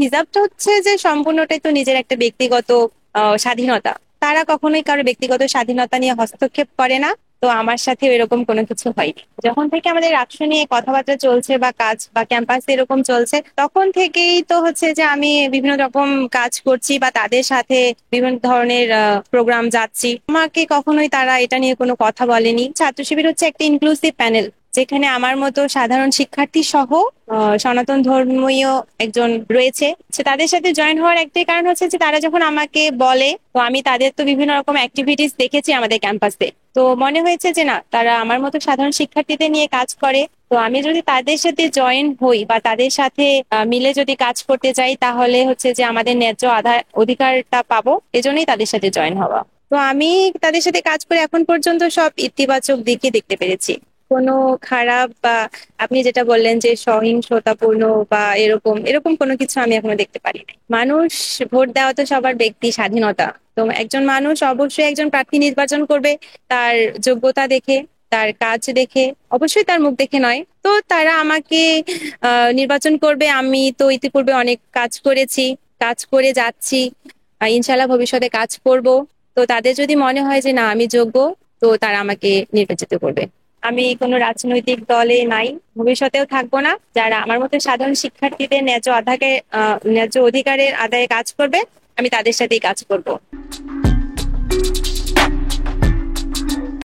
হিজাবটা হচ্ছে যে সম্পূর্ণটাই তো নিজের একটা ব্যক্তিগত স্বাধীনতা। তারা কখনোই কারো ব্যক্তিগত স্বাধীনতা নিয়ে হস্তক্ষেপ করে না। তো আমার সাথে এরকম কোনো কিছু হয়নি। যখন থেকে আমাদের রাকসু নিয়ে কথাবার্তা চলছে বা কাজ বা ক্যাম্পাসে এরকম চলছে, তখন থেকেই তো হচ্ছে যে আমি বিভিন্ন রকম কাজ করছি বা তাদের সাথে বিভিন্ন ধরনের প্রোগ্রাম যাচ্ছি। আমাকে কখনোই তারা এটা নিয়ে কোনো কথা বলেনি। ছাত্র শিবির হচ্ছে একটা ইনক্লুসিভ প্যানেল, যেখানে আমার মতো সাধারণ শিক্ষার্থী সহ সনাতন ধর্মীয় একজন রয়েছে। সে তাদের সাথে জয়েন হওয়ার একটাই কারণ হচ্ছে যে তারা যখন আমাকে বলে, তো আমি তাদের তো বিভিন্ন রকম অ্যাক্টিভিটিস দেখেছি আমাদের ক্যাম্পাসে। তো মনে হয়েছে যে না, তারা আমার মতো সাধারণ শিক্ষার্থীদের নিয়ে কাজ করে। তো আমি যদি তাদের সাথে জয়েন হই বা তাদের সাথে মিলে যদি কাজ করতে যাই, তাহলে হচ্ছে যে আমাদের ন্যায্য অধিকারটা পাবো। এজন্যই তাদের সাথে জয়েন হওয়া। তো আমি তাদের সাথে কাজ করে এখন পর্যন্ত সব ইতিবাচক দিকই দেখতে পেরেছি। কোনো খারাপ বা আপনি যেটা বললেন যে সহিংসতাপূর্ণ বা এরকম এরকম কোনো কিছু আমি এখনো দেখতে পারি নাই। মানুষ ভোট দেওয়া তো সবার ব্যক্তি স্বাধীনতা। তো একজন মানুষ অবশ্যই একজন প্রার্থী নির্বাচন করবে তার যোগ্যতা দেখে, তার কাজ দেখে, অবশ্যই তার মুখ দেখে নয়। তো তারা আমাকে নির্বাচন করবে। আমি তো ইতিপূর্বে অনেক কাজ করেছি, কাজ করে যাচ্ছি, ইনশাল্লাহ ভবিষ্যতে কাজ করব। তো তাদের যদি মনে হয় যে না আমি যোগ্য, তো তারা আমাকে নির্বাচিত করবে। আমি কোনো রাজনৈতিক দলে নাই, ভবিষ্যতেও থাকবো না। যারা আমার মতো সাধারণ শিক্ষার্থীদের ন্যায্য অধিকারের আদায়ে কাজ করবে, আমি তাদের সাথেই কাজ করব।